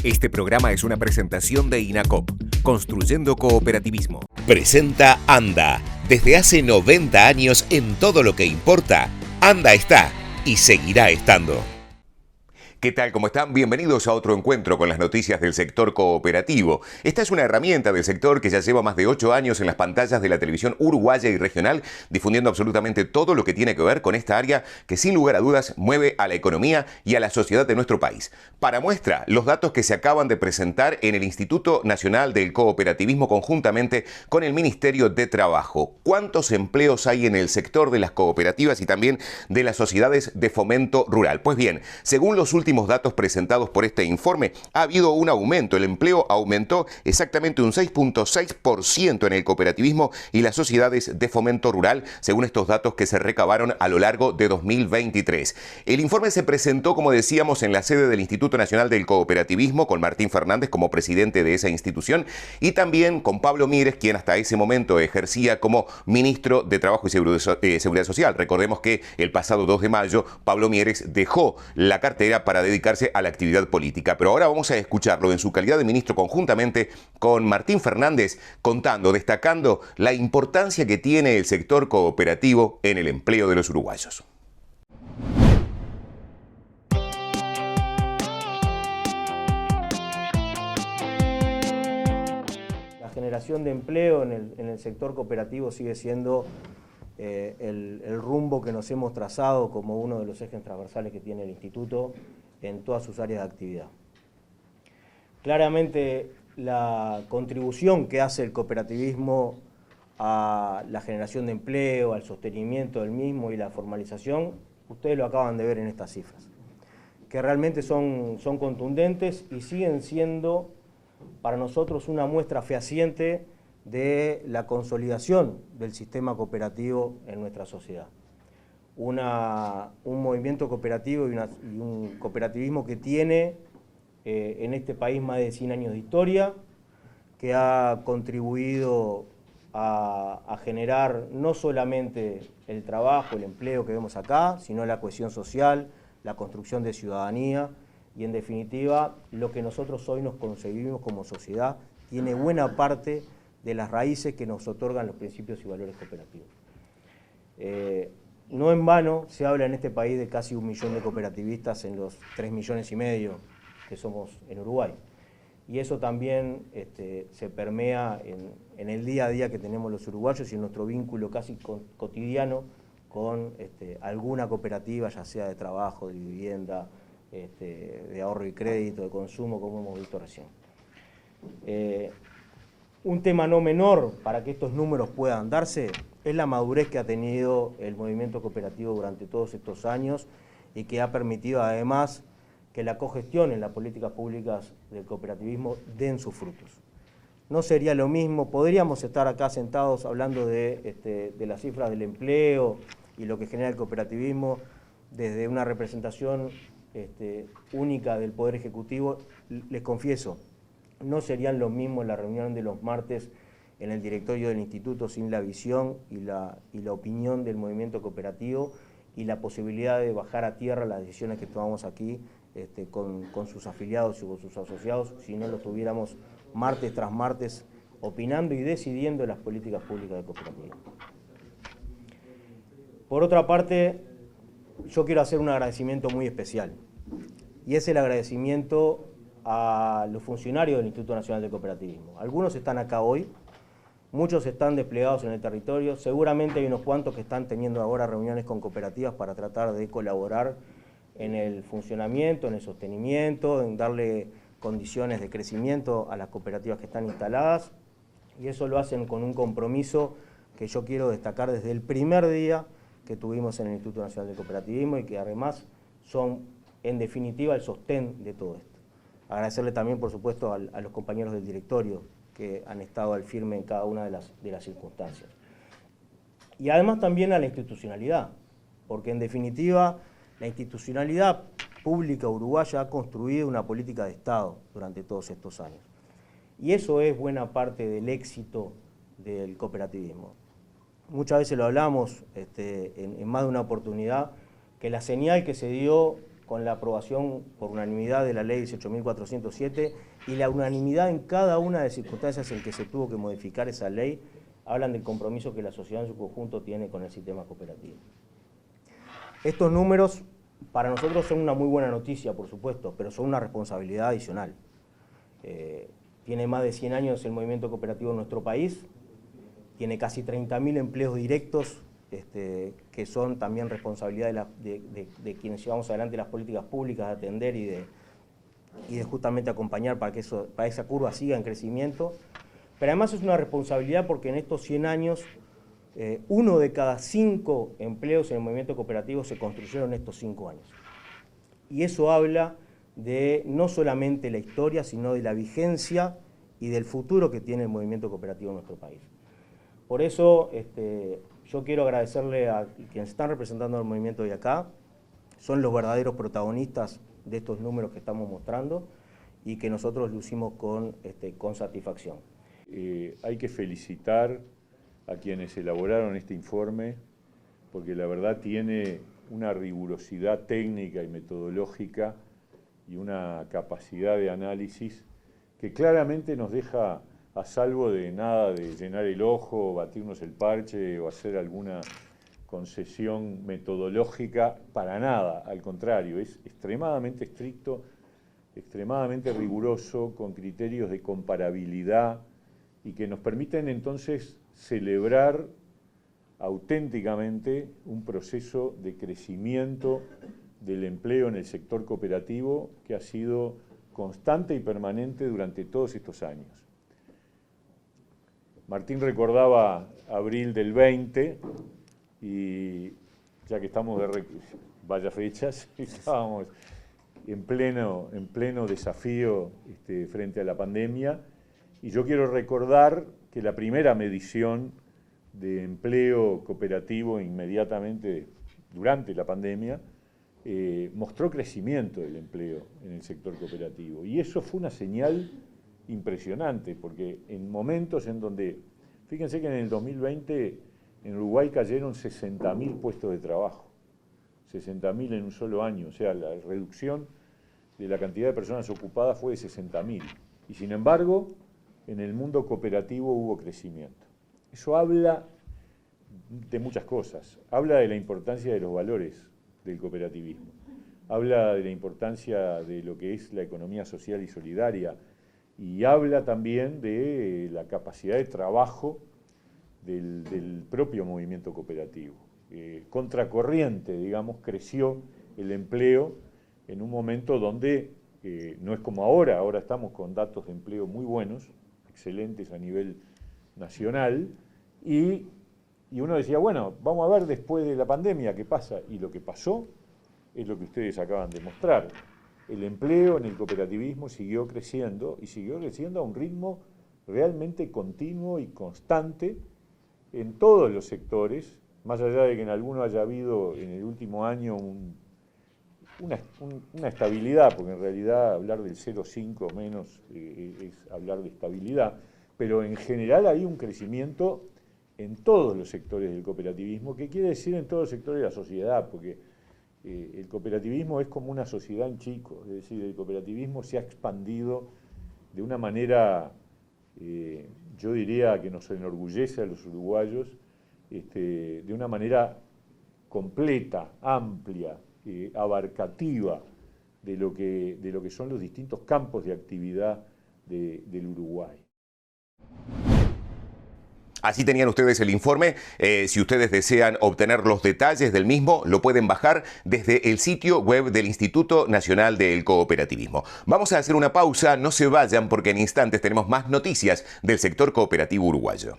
Este programa es una presentación de INACOP, Construyendo Cooperativismo. Presenta ANDA. Desde hace 90 años en todo lo que importa, ANDA está y seguirá estando. ¿Qué tal? ¿Cómo están? Bienvenidos a otro encuentro con las noticias del sector cooperativo. Esta es una herramienta del sector que ya lleva más de 8 años en las pantallas de la televisión uruguaya y regional, difundiendo absolutamente todo lo que tiene que ver con esta área que sin lugar a dudas mueve a la economía y a la sociedad de nuestro país. Para muestra, los datos que se acaban de presentar en el Instituto Nacional del Cooperativismo conjuntamente con el Ministerio de Trabajo. ¿Cuántos empleos hay en el sector de las cooperativas y también de las sociedades de fomento rural? Pues bien, según los últimos datos presentados por este informe, ha habido un aumento. El empleo aumentó exactamente un 6.6% en el cooperativismo y las sociedades de fomento rural, según estos datos que se recabaron a lo largo de 2023. El informe se presentó, como decíamos, en la sede del Instituto Nacional del Cooperativismo, con Martín Fernández como presidente de esa institución y también con Pablo Mieres, quien hasta ese momento ejercía como ministro de Trabajo y Seguridad Social. Recordemos que el pasado 2 de mayo, Pablo Mieres dejó la cartera para dedicarse a la actividad política. Pero ahora vamos a escucharlo en su calidad de ministro conjuntamente con Martín Fernández, destacando la importancia que tiene el sector cooperativo en el empleo de los uruguayos. La generación de empleo en el sector cooperativo sigue siendo el rumbo que nos hemos trazado como uno de los ejes transversales que tiene el Instituto en todas sus áreas de actividad. Claramente la contribución que hace el cooperativismo a la generación de empleo, al sostenimiento del mismo y la formalización, ustedes lo acaban de ver en estas cifras, que realmente son contundentes y siguen siendo para nosotros una muestra fehaciente de la consolidación del sistema cooperativo en nuestra sociedad. Un movimiento cooperativo y un cooperativismo que tiene en este país más de 100 años de historia, que ha contribuido a generar no solamente el trabajo, el empleo que vemos acá, sino la cohesión social, la construcción de ciudadanía y, en definitiva, lo que nosotros hoy nos concebimos como sociedad tiene buena parte de las raíces que nos otorgan los principios y valores cooperativos. No en vano se habla en este país de casi 1 millón de cooperativistas en los 3,5 millones que somos en Uruguay. Y eso también se permea en el día a día que tenemos los uruguayos y en nuestro vínculo casi cotidiano con alguna cooperativa, ya sea de trabajo, de vivienda, de ahorro y crédito, de consumo, como hemos visto recién. Un tema no menor para que estos números puedan darse es la madurez que ha tenido el movimiento cooperativo durante todos estos años y que ha permitido además que la cogestión en las políticas públicas del cooperativismo den sus frutos. No sería lo mismo, podríamos estar acá sentados hablando de las cifras del empleo y lo que genera el cooperativismo desde una representación única del Poder Ejecutivo. Les confieso, no serían lo mismo la reunión de los martes en el directorio del Instituto sin la visión y la opinión del movimiento cooperativo y la posibilidad de bajar a tierra las decisiones que tomamos aquí con sus afiliados y con sus asociados, si no lo tuviéramos martes tras martes opinando y decidiendo las políticas públicas de cooperativa. Por otra parte, yo quiero hacer un agradecimiento muy especial, y es el agradecimiento a los funcionarios del Instituto Nacional de Cooperativismo. Algunos están acá hoy, muchos están desplegados en el territorio, seguramente hay unos cuantos que están teniendo ahora reuniones con cooperativas para tratar de colaborar en el funcionamiento, en el sostenimiento, en darle condiciones de crecimiento a las cooperativas que están instaladas, y eso lo hacen con un compromiso que yo quiero destacar desde el primer día que tuvimos en el Instituto Nacional de Cooperativismo y que además son, en definitiva, el sostén de todo esto. Agradecerle también, por supuesto, a los compañeros del directorio que han estado al firme en cada una de las circunstancias. Y además también a la institucionalidad, porque en definitiva la institucionalidad pública uruguaya ha construido una política de Estado durante todos estos años. Y eso es buena parte del éxito del cooperativismo. Muchas veces lo hablamos en más de una oportunidad, que la señal que se dio con la aprobación por unanimidad de la ley 18.407 y la unanimidad en cada una de las circunstancias en que se tuvo que modificar esa ley, hablan del compromiso que la sociedad en su conjunto tiene con el sistema cooperativo. Estos números para nosotros son una muy buena noticia, por supuesto, pero son una responsabilidad adicional. Tiene más de 100 años el movimiento cooperativo en nuestro país, tiene casi 30.000 empleos directos, que son también responsabilidad de quienes llevamos adelante las políticas públicas, de atender y de justamente acompañar para que esa curva siga en crecimiento. Pero además es una responsabilidad porque en estos 100 años, 1 de cada 5 empleos en el movimiento cooperativo se construyeron en estos 5 años. Y eso habla de no solamente la historia, sino de la vigencia y del futuro que tiene el movimiento cooperativo en nuestro país. Por eso, yo quiero agradecerle a quienes están representando el movimiento de acá, son los verdaderos protagonistas de estos números que estamos mostrando y que nosotros lucimos con satisfacción. Hay que felicitar a quienes elaboraron este informe, porque la verdad tiene una rigurosidad técnica y metodológica y una capacidad de análisis que claramente nos deja a salvo de nada de llenar el ojo, batirnos el parche o hacer alguna concesión metodológica, para nada, al contrario, es extremadamente estricto, extremadamente riguroso, con criterios de comparabilidad y que nos permiten entonces celebrar auténticamente un proceso de crecimiento del empleo en el sector cooperativo que ha sido constante y permanente durante todos estos años. Martín recordaba abril del 20 y ya que estamos de vaya fechas, estábamos en pleno desafío frente a la pandemia, y yo quiero recordar que la primera medición de empleo cooperativo inmediatamente durante la pandemia mostró crecimiento del empleo en el sector cooperativo, y eso fue una señal impresionante, porque en momentos en donde, fíjense que en el 2020 en Uruguay cayeron 60.000 puestos de trabajo, 60.000 en un solo año, o sea, la reducción de la cantidad de personas ocupadas fue de 60.000, y sin embargo, en el mundo cooperativo hubo crecimiento. Eso habla de muchas cosas, habla de la importancia de los valores del cooperativismo, habla de la importancia de lo que es la economía social y solidaria, y habla también de la capacidad de trabajo del propio movimiento cooperativo. Contracorriente, digamos, creció el empleo en un momento donde no es como ahora, ahora estamos con datos de empleo muy buenos, excelentes a nivel nacional, y uno decía, bueno, vamos a ver después de la pandemia qué pasa, y lo que pasó es lo que ustedes acaban de mostrar. El empleo en el cooperativismo siguió creciendo, y siguió creciendo a un ritmo realmente continuo y constante en todos los sectores, más allá de que en alguno haya habido en el último año una estabilidad, porque en realidad hablar del 0,5 menos es hablar de estabilidad, pero en general hay un crecimiento en todos los sectores del cooperativismo, que quiere decir en todos los sectores de la sociedad, porque el cooperativismo es como una sociedad en chico, es decir, el cooperativismo se ha expandido de una manera, yo diría que nos enorgullece a los uruguayos, de una manera completa, amplia, abarcativa de lo que son los distintos campos de actividad del Uruguay. Así tenían ustedes el informe. Si ustedes desean obtener los detalles del mismo, lo pueden bajar desde el sitio web del Instituto Nacional del Cooperativismo. Vamos a hacer una pausa, no se vayan porque en instantes tenemos más noticias del sector cooperativo uruguayo.